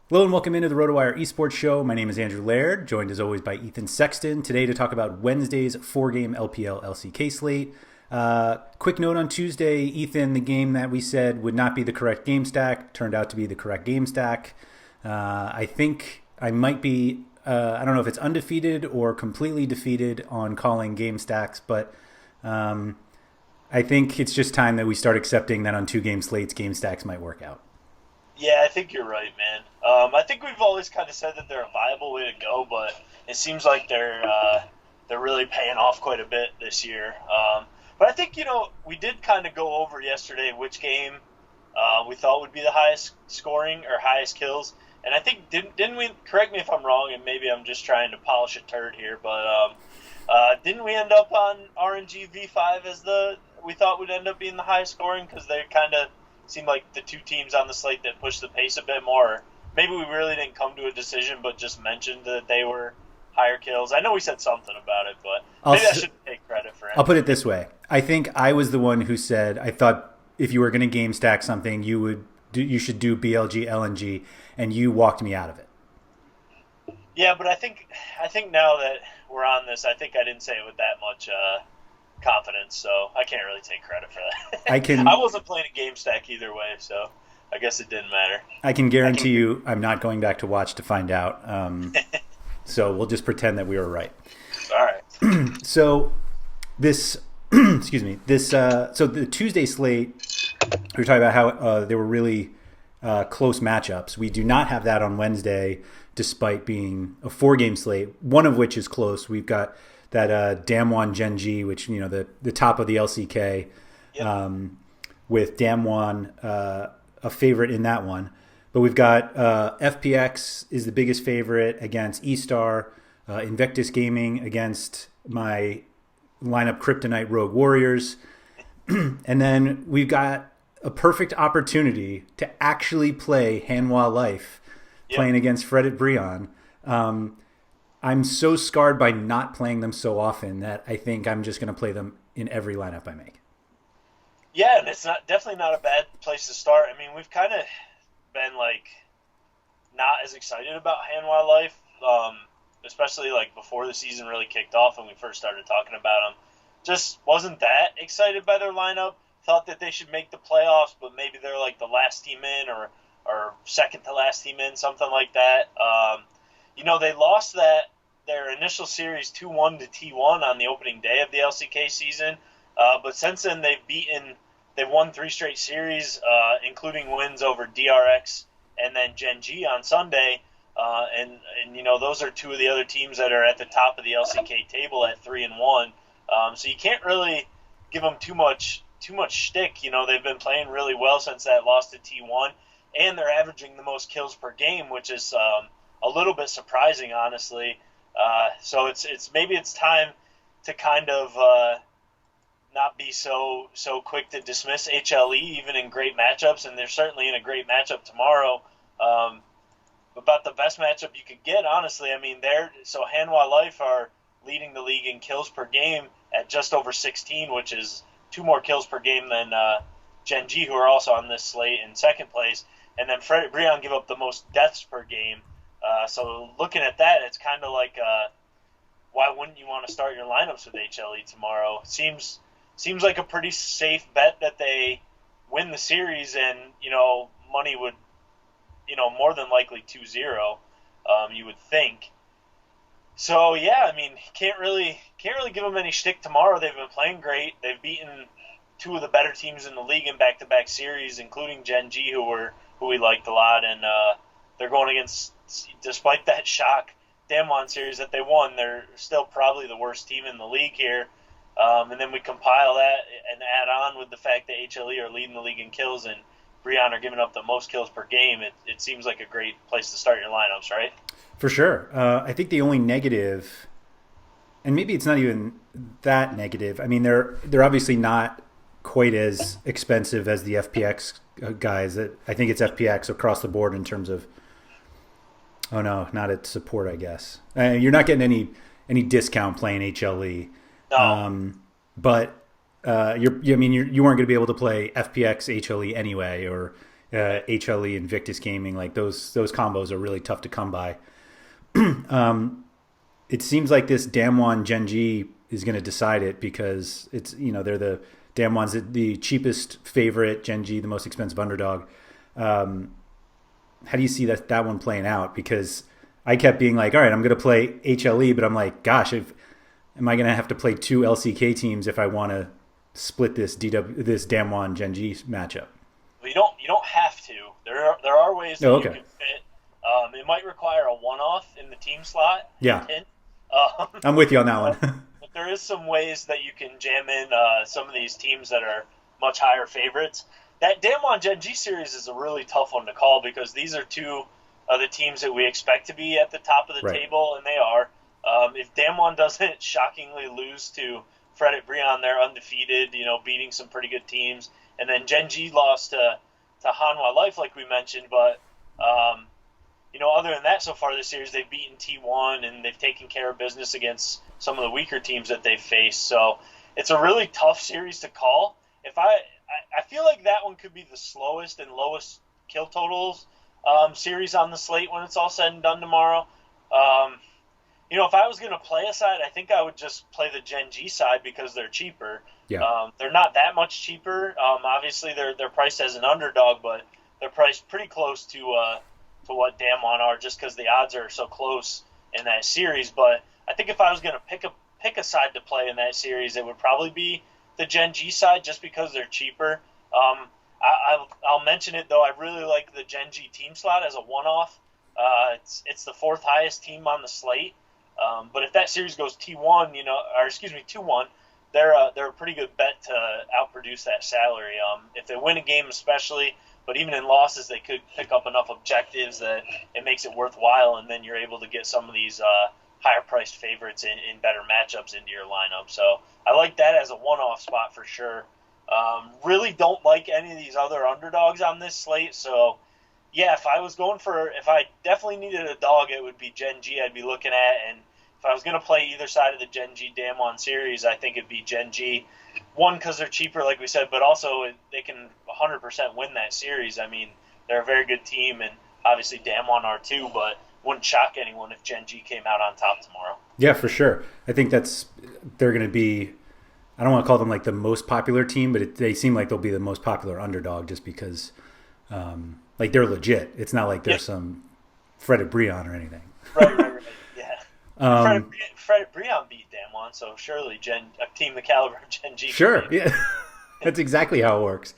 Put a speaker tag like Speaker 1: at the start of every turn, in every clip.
Speaker 1: Hello and welcome into the RotoWire Esports Show. My name is Andrew Laird, joined as always by Ethan Sexton. Today to talk about Wednesday's four-game LPL LCK slate. Quick note on Tuesday, Ethan, the game that we said would not be the correct game stack turned out to be the correct game stack. I think I might be, I don't know if it's undefeated or completely defeated on calling game stacks, but I think it's just time that we start accepting that on two-game slates, game stacks might work out.
Speaker 2: Yeah, I think you're right, man. I think we've always kind of said that they're a viable way to go, but it seems like they're really paying off quite a bit this year. But I think we did kind of go over yesterday which game we thought would be the highest scoring or highest kills, and I think didn't we? Correct me if I'm wrong, and maybe I'm just trying to polish a turd here, but didn't we end up on RNG V5 as we thought would end up being the highest scoring because they kind of seemed like the two teams on the slate that pushed the pace a bit more. Maybe we really didn't come to a decision, but just mentioned that they were higher kills. I know we said something about it, but maybe I shouldn't take credit for it.
Speaker 1: I'll put it this way. I think I was the one who said I thought if you were going to game stack something, you should do BLG, LNG, and you walked me out of it.
Speaker 2: Yeah, but I think now that we're on this, I think I didn't say it with that much confidence, so I can't really take credit for that. I wasn't playing a game stack either way, so I guess it didn't matter.
Speaker 1: I can guarantee you I'm not going back to watch to find out. So we'll just pretend that we were right.
Speaker 2: All right.
Speaker 1: So this, excuse me, so the Tuesday slate, we were talking about how they were really close matchups. We do not have that on Wednesday, despite being a four-game slate, one of which is close. We've got that Damwon Genji, which, the top of the LCK,
Speaker 2: Yep.
Speaker 1: with Damwon a favorite in that one. But we've got FPX is the biggest favorite against E-Star, Invictus Gaming against my lineup Kryptonite Rogue Warriors. And then we've got a perfect opportunity to actually play Hanwha Life, playing against Fredit Brion. I'm so scarred by not playing them so often that I think I'm just going to play them in every lineup I make.
Speaker 2: Yeah, and it's definitely not a bad place to start. I mean, we've kind of been not as excited about Hanwha Life, especially before the season really kicked off when we first started talking about them. Just wasn't that excited by their lineup. Thought that they should make the playoffs, but maybe they're the last team in or second to last team in, something like that. They lost their initial series 2-1 to T1 on the opening day of the LCK season, but since then they've won three straight series, including wins over DRX and then Genji on Sunday, and those are two of the other teams that are at the top of the LCK table at 3-1. So you can't really give them too much shtick. They've been playing really well since that loss to T1, and they're averaging the most kills per game, which is a little bit surprising, honestly. So maybe it's time to kind of not be so quick to dismiss HLE even in great matchups, and they're certainly in a great matchup tomorrow. About the best matchup you could get, honestly. I mean, Hanwha Life are leading the league in kills per game at just over 16, which is 2 more kills per game than Genji, who are also on this slate in second place. And then Fredit Brion give up the most deaths per game. So looking at that, it's kind of why wouldn't you want to start your lineups with HLE tomorrow? Seems like a pretty safe bet that they win the series, and money would more than likely 2-0. You would think. So yeah, I mean, can't really give them any shtick tomorrow. They've been playing great. They've beaten two of the better teams in the league in back-to-back series, including Genji, who we liked a lot, and they're going against, despite that shock Damwon series that they won, they're still probably the worst team in the league here. And then we compile that and add on with the fact that HLE are leading the league in kills and Brion are giving up the most kills per game. It seems like a great place to start your lineups, right?
Speaker 1: For sure. I think the only negative, and maybe it's not even that negative. I mean, they're obviously not quite as expensive as the FPX guys. I think it's FPX across the board in terms of. Oh no, not at support, I guess. You're not getting any discount playing HLE.
Speaker 2: No.
Speaker 1: But you weren't going to be able to play FPX HLE anyway, or HLE, Invictus Gaming, like those combos are really tough to come by. It seems like this Damwon Genji is going to decide it because it's, they're the Damwon's the cheapest favorite, Genji the most expensive underdog. How do you see that one playing out? Because I kept being like, all right, I'm going to play HLE, but I'm like, gosh, am I going to have to play 2 LCK teams if I want to split this Damwon Genji matchup?
Speaker 2: Well, you don't have to. There are ways that you can fit. It might require a one-off in the team slot.
Speaker 1: Yeah, I'm with you on that one.
Speaker 2: But there is some ways that you can jam in some of these teams that are much higher favorites. That Damwon Genji series is a really tough one to call because these are two of the teams that we expect to be at the top of the table, and they are. If Damwon doesn't shockingly lose to Fredit Brion, they're undefeated, beating some pretty good teams. And then Genji lost to Hanwha Life, like we mentioned, but other than that, so far this series, they've beaten T1 and they've taken care of business against some of the weaker teams that they've faced. So it's a really tough series to call. I feel like that one could be the slowest and lowest kill totals series on the slate when it's all said and done tomorrow. If I was going to play a side, I think I would just play the Genji side because they're cheaper.
Speaker 1: Yeah.
Speaker 2: They're not that much cheaper. Obviously, they're priced as an underdog, but they're priced pretty close to what Damwon are just because the odds are so close in that series. But I think if I was going to pick a side to play in that series, it would probably be the Genji side just because they're cheaper. I'll mention it, though. I really like the Genji team slot as a one-off. It's the 4th highest team on the slate. But if that series goes 2-1, they're a pretty good bet to outproduce that salary. If they win a game especially, but even in losses, they could pick up enough objectives that it makes it worthwhile, and then you're able to get some of these higher-priced favorites in better matchups into your lineup. So I like that as a one-off spot for sure. Really don't like any of these other underdogs on this slate, so yeah, if I definitely needed a dog, it would be Genji I'd be looking at, and if I was going to play either side of the Genji Damwon series, I think it'd be Genji. One, because they're cheaper, like we said, but also they can 100% win that series. I mean, they're a very good team, and obviously Damwon are too, but wouldn't shock anyone if Genji came out on top tomorrow.
Speaker 1: Yeah, for sure. I think they're going to be, I don't want to call them like the most popular team, but they seem like they'll be the most popular underdog just because like they're legit. It's not like they're some Fredit Brion or anything.
Speaker 2: Right. Yeah. Fredit Brion beat Damwon, so surely a team the caliber of Genji.
Speaker 1: Sure, yeah. That's exactly how it works.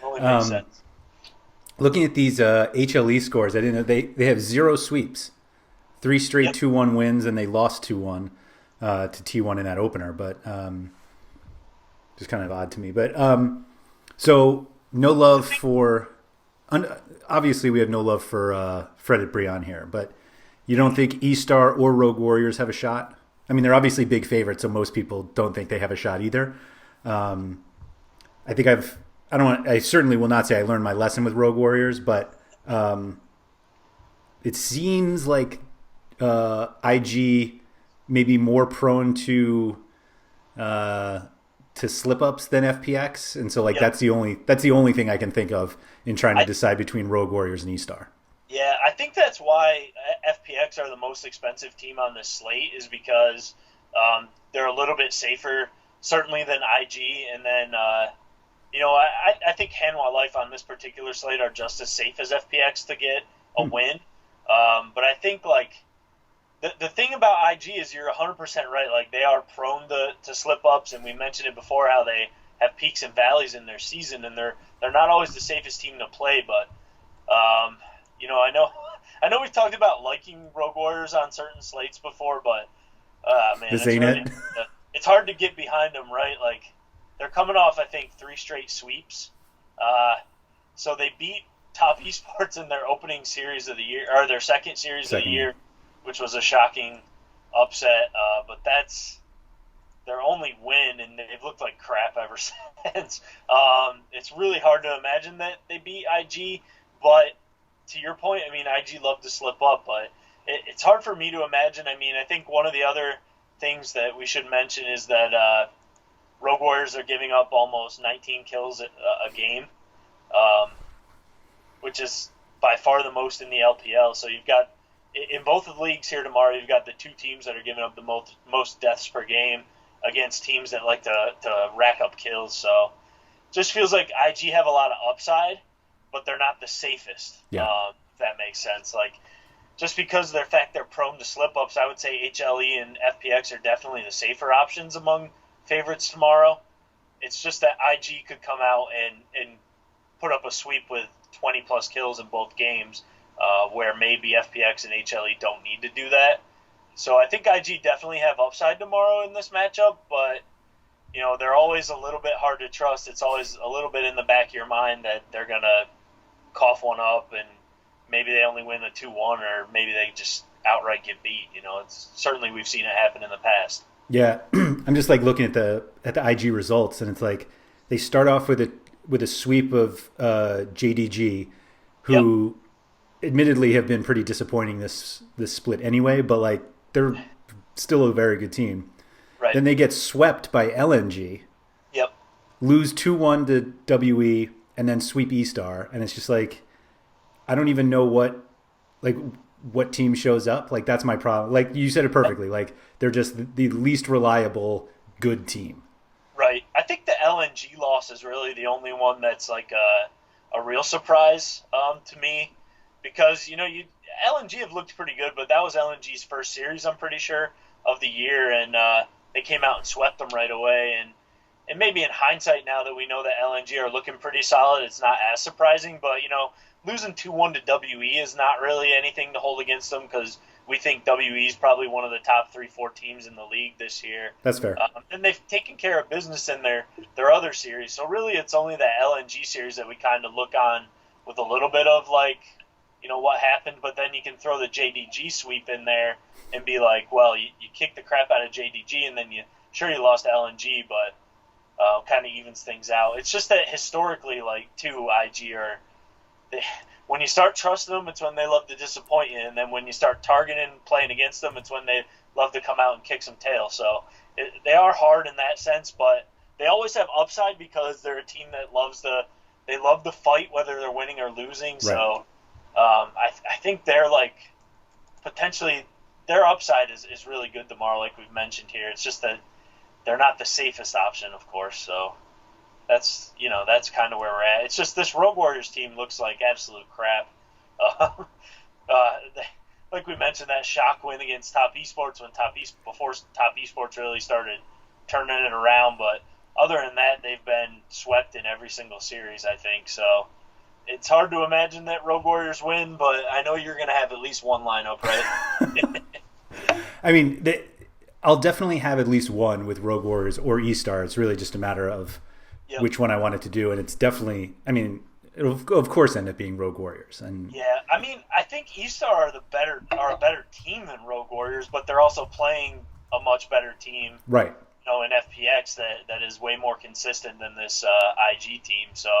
Speaker 2: Only makes sense.
Speaker 1: Looking at these HLE scores, I didn't know they have 0 sweeps, 3 straight 2-1 wins, and they lost 2-1 to T1 in that opener. But just kind of odd to me. But so no love for. Obviously, we have no love for Fredit Brion here, but you don't think E-Star or Rogue Warriors have a shot? I mean, they're obviously big favorites, so most people don't think they have a shot either. I certainly will not say I learned my lesson with Rogue Warriors, but it seems like IG may be more prone to slip ups than FPX, and so that's the only thing I can think of in trying to decide between Rogue Warriors and E-Star.
Speaker 2: Yeah, I think that's why FPX are the most expensive team on this slate is because they're a little bit safer, certainly than IG, and then I think Hanwha Life on this particular slate are just as safe as FPX to get a win. But I think the thing about IG is you're 100% right. Like they are prone to slip ups, and we mentioned it before how they have peaks and valleys in their season, and they're not always the safest team to play. But I know we've talked about liking Rogue Warriors on certain slates before, but man,
Speaker 1: this ain't it.
Speaker 2: It's hard to get behind them, right? Like they're coming off, I think, 3 straight sweeps. So they beat Top Esports in their opening series of the year, or their second series of the year, which was a shocking upset. But that's their only win, and they've looked like crap ever since. It's really hard to imagine that they beat IG, but to your point, I mean, IG love to slip up, but it's hard for me to imagine. I mean, I think one of the other things that we should mention is that Rogue Warriors are giving up almost 19 kills a game, which is by far the most in the LPL. So you've got, in both of the leagues here tomorrow, you've got the two teams that are giving up the most deaths per game against teams that like to rack up kills. So just feels like IG have a lot of upside, but they're not the safest, if that makes sense. Like, just because of their fact they're prone to slip-ups, I would say HLE and FPX are definitely the safer options among favorites tomorrow. It's just that IG could come out and put up a sweep with 20-plus kills in both games, where maybe FPX and HLE don't need to do that. So I think IG definitely have upside tomorrow in this matchup, but they're always a little bit hard to trust. It's always a little bit in the back of your mind that they're going to cough one up and maybe they only win a 2-1 or maybe they just outright get beat. It's certainly we've seen it happen in the past.
Speaker 1: Yeah, I'm just like looking at the IG results, and it's like they start off with a sweep of JDG, who admittedly have been pretty disappointing this split anyway, but like they're still a very good team.
Speaker 2: Right.
Speaker 1: Then they get swept by LNG.
Speaker 2: Yep.
Speaker 1: Lose 2-1 to WE, and then sweep E-Star, and it's just like I don't even know what team shows up. Like, that's my problem. Like, you said it perfectly. Like, they're just the least reliable good team.
Speaker 2: Right. I think the LNG loss is really the only one that's like a real surprise to me, because LNG have looked pretty good, but that was LNG's first series, I'm pretty sure, of the year, and they came out and swept them right away. And maybe in hindsight, now that we know that LNG are looking pretty solid, it's not as surprising. But losing 2-1 to WE is not really anything to hold against them, because we think WE is probably one of the top 3-4 teams in the league this year.
Speaker 1: That's fair.
Speaker 2: And they've taken care of business in their other series. So really it's only that LNG series that we kind of look on with a little bit of like, what happened. But then you can throw the JDG sweep in there and be like, well, you kicked the crap out of JDG and then you lost LNG, but kind of evens things out. It's just that historically, like, IG are... when you start trusting them, it's when they love to disappoint you, and then when you start targeting playing against them, it's when they love to come out and kick some tail. So they are hard in that sense, but they always have upside because they're a team that love to fight whether they're winning or losing. Right. So I think they're like potentially their upside is really good tomorrow, like we've mentioned here. It's just that they're not the safest option, of course. So that's kind of where we're at. It's just this Rogue Warriors team looks like absolute crap. Like we mentioned, that shock win against Top Esports before Top Esports really started turning it around. But other than that, they've been swept in every single series, I think. So it's hard to imagine that Rogue Warriors win, but I know you're going to have at least one lineup, right?
Speaker 1: I mean, I'll definitely have at least one with Rogue Warriors or E-Star. It's really just a matter of which one I wanted to do, and it's definitely, I mean, it'll of course end up being Rogue Warriors. And
Speaker 2: yeah, I mean, I think E-Star are a better team than Rogue Warriors, but they're also playing a much better team,
Speaker 1: right?
Speaker 2: In FPX that is way more consistent than this IG team. So,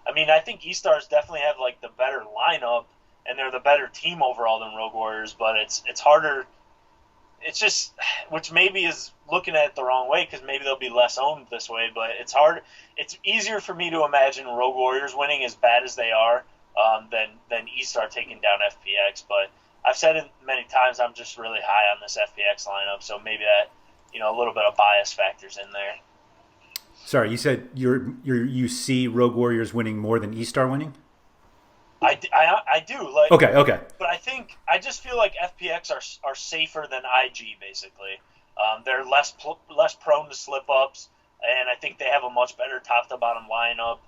Speaker 2: I mean, I think E-Stars definitely have like the better lineup, and they're the better team overall than Rogue Warriors. But it's harder. It's just, which maybe is looking at it the wrong way, because maybe they'll be less owned this way, but it's hard. It's easier for me to imagine Rogue Warriors winning as bad as they are than E-Star taking down FPX. But I've said it many times, I'm just really high on this FPX lineup, so maybe that, a little bit of bias factors in there.
Speaker 1: Sorry, you said you see Rogue Warriors winning more than E-Star winning?
Speaker 2: I do. Like,
Speaker 1: okay.
Speaker 2: But I just feel like FPX are safer than IG, basically. They're less prone to slip-ups, and I think they have a much better top-to-bottom lineup.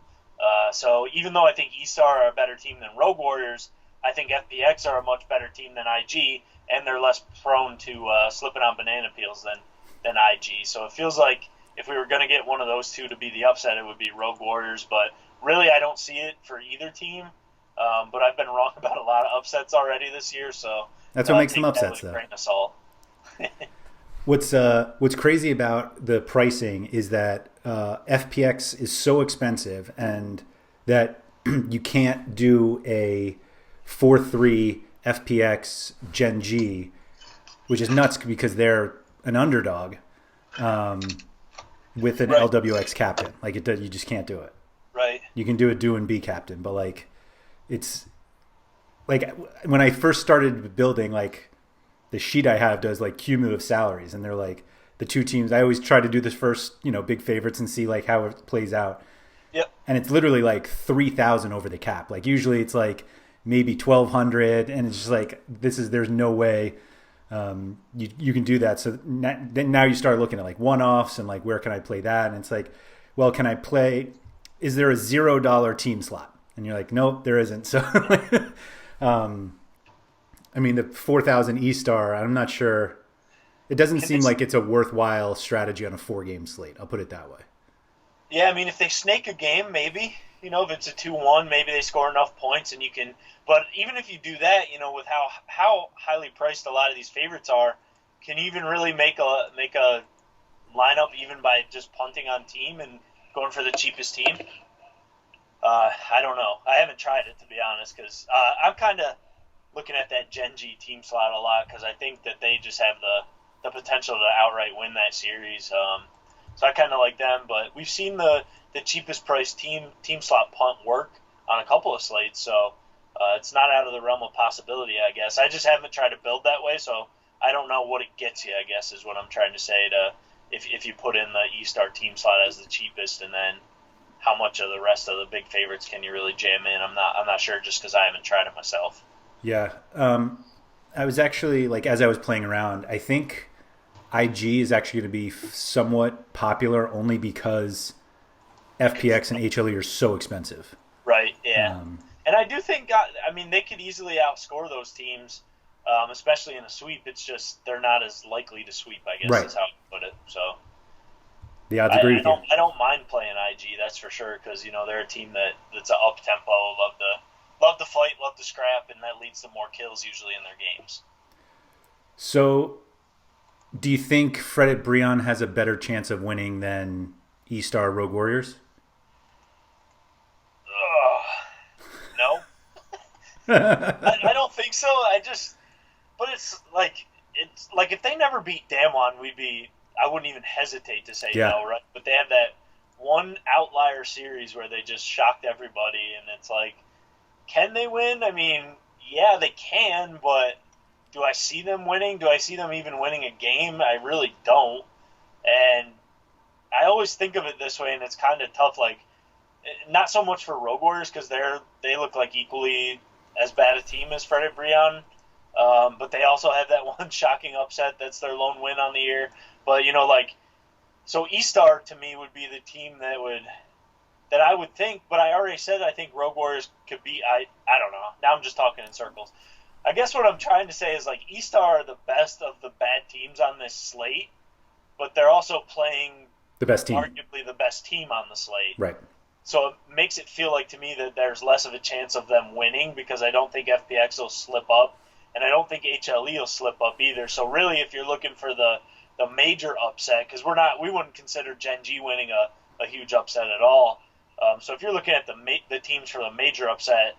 Speaker 2: So even though I think E-Star are a better team than Rogue Warriors, I think FPX are a much better team than IG, and they're less prone to slipping on banana peels than IG. So it feels like if we were going to get one of those two to be the upset, it would be Rogue Warriors. But really, I don't see it for either team. But I've been wrong about a lot of upsets already this year, so
Speaker 1: that's what makes them upsets, though.
Speaker 2: Grain of salt.
Speaker 1: What's crazy about the pricing is that FPX is so expensive, and that you can't do a 4-3 FPX Gen G, which is nuts because they're an underdog with an LWX captain. Like you just can't do it.
Speaker 2: Right.
Speaker 1: You can do a do and be captain, but like it's like when I first started building, like the sheet I have does like cumulative salaries, and they're like the two teams. I always try to do this first, big favorites and see like how it plays out.
Speaker 2: Yep.
Speaker 1: And it's literally like 3,000 over the cap. Like usually it's like maybe 1,200, and it's just like there's no way you can do that. So then now you start looking at like one-offs and like where can I play that? And it's like, well, can I play? Is there a $0 team slot? And you're like, nope, there isn't. So, I mean, the 4,000 E-Star, I'm not sure. It doesn't seem like it's a worthwhile strategy on a 4-game slate. I'll put it that way.
Speaker 2: Yeah, I mean, if they snake a game, maybe. If it's a 2-1, maybe they score enough points and you can. But even if you do that, with how highly priced a lot of these favorites are, can you even really make a lineup even by just punting on team and going for the cheapest team? I don't know. I haven't tried it, to be honest, because I'm kind of looking at that Gen G team slot a lot because I think that they just have the potential to outright win that series. So I kind of like them, but we've seen the cheapest price team slot punt work on a couple of slates, so it's not out of the realm of possibility, I guess. I just haven't tried to build that way, so I don't know what it gets you, I guess, is what I'm trying to say if you put in the E-Star team slot as the cheapest, and then how much of the rest of the big favorites can you really jam in? I'm not sure just because I haven't tried it myself.
Speaker 1: Yeah. I was actually, like, as I was playing around, I think IG is actually going to be somewhat popular only because FPX and HLE are so expensive.
Speaker 2: Right, yeah. And I do think, they could easily outscore those teams, especially in a sweep. It's just they're not as likely to sweep, I guess, is how I put it. So
Speaker 1: the odds agree with you.
Speaker 2: I don't mind playing IG, that's for sure, because they're a team that's an up tempo, love to fight, love to scrap, and that leads to more kills usually in their games.
Speaker 1: So, do you think Fredit Breon has a better chance of winning than E-Star Rogue Warriors?
Speaker 2: No. I don't think so. But it's like if they never beat Damwon, I wouldn't even hesitate to say no, right? But they have that one outlier series where they just shocked everybody, and it's like, can they win? I mean, yeah, they can, but do I see them winning? Do I see them even winning a game? I really don't. And I always think of it this way, and it's kind of tough. Like, not so much for Rogue Warriors because they look like equally as bad a team as Fredit Breon, but they also have that one shocking upset that's their lone win on the year. But so E-Star to me would be the team that I would think. But I already said I think Rogue Warriors could beat. I don't know. Now I'm just talking in circles. I guess what I'm trying to say is like E-Star are the best of the bad teams on this slate, but they're also playing
Speaker 1: the best team,
Speaker 2: arguably the best team on the slate.
Speaker 1: Right.
Speaker 2: So it makes it feel like to me that there's less of a chance of them winning because I don't think FPX will slip up, and I don't think HLE will slip up either. So really, if you're looking for the major upset, because we wouldn't consider Gen G winning a huge upset at all. So if you're looking at the teams for the major upset,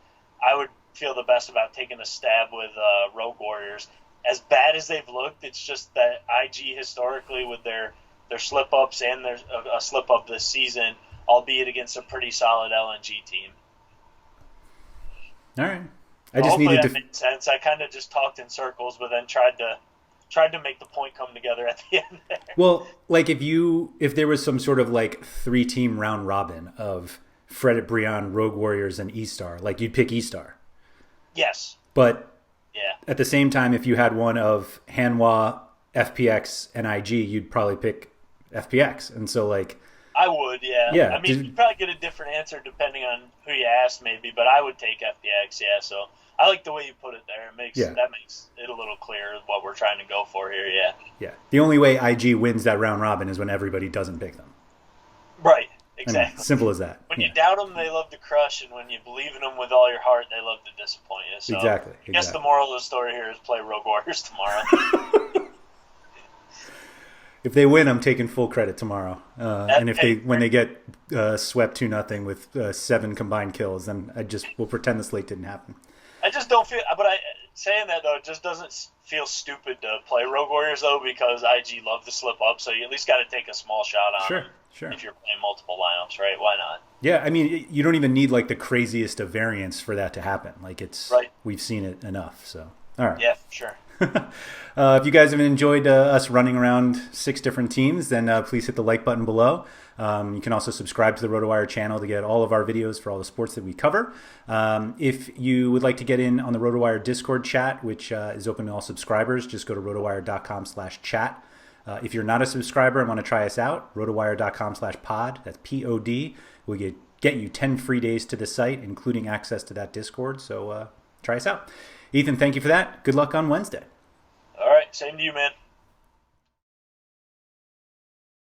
Speaker 2: I would feel the best about taking a stab with Rogue Warriors. As bad as they've looked, it's just that IG historically with their slip-ups and there's a slip-up this season, albeit against a pretty solid LNG team.
Speaker 1: All right.
Speaker 2: Hopefully that made sense. I kind of just talked in circles, but then tried to make the point come together at the end there.
Speaker 1: Well, like if there was some sort of like 3-team round robin of Fredit Breon, Rogue Warriors, and E-Star, like you'd pick E-Star.
Speaker 2: Yes.
Speaker 1: But
Speaker 2: yeah,
Speaker 1: at the same time, if you had one of Hanwha, FPX, and IG, you'd probably pick FPX. And so like...
Speaker 2: I would, yeah.
Speaker 1: Yeah.
Speaker 2: I mean, you'd probably get a different answer depending on who you asked, maybe, but I would take FPX, yeah. So I like the way you put it there. That makes it a little clearer what we're trying to go for here, yeah.
Speaker 1: Yeah. The only way IG wins that round robin is when everybody doesn't pick them.
Speaker 2: Right, exactly.
Speaker 1: I mean, simple as that.
Speaker 2: When you doubt them, they love to crush, and when you believe in them with all your heart, they love to disappoint you. So
Speaker 1: exactly.
Speaker 2: I guess the moral of the story here is play Rogue Warriors tomorrow.
Speaker 1: If they win, I'm taking full credit tomorrow. And when they get swept 2-0 with 7 combined kills, then we'll pretend the slate didn't happen.
Speaker 2: I just don't feel, but saying that though, it just doesn't feel stupid to play Rogue Warriors though because IG love to slip up, so you at least got to take a small shot on
Speaker 1: Sure.
Speaker 2: them.
Speaker 1: Sure.
Speaker 2: if you're playing multiple lineups, right? Why not?
Speaker 1: Yeah, I mean, you don't even need like the craziest of variants for that to happen. Like
Speaker 2: Right.
Speaker 1: we've seen it enough. So, all right.
Speaker 2: Yeah, for sure.
Speaker 1: If you guys have enjoyed us running around 6 different teams, then please hit the like button below. You can also subscribe to the RotoWire channel to get all of our videos for all the sports that we cover. If you would like to get in on the RotoWire Discord chat, which is open to all subscribers, just go to rotowire.com/chat. If you're not a subscriber and want to try us out, rotowire.com/pod, that's POD. We'll get you 10 free days to the site, including access to that Discord. So try us out. Ethan, thank you for that. Good luck on Wednesday.
Speaker 2: All right, same to you, man.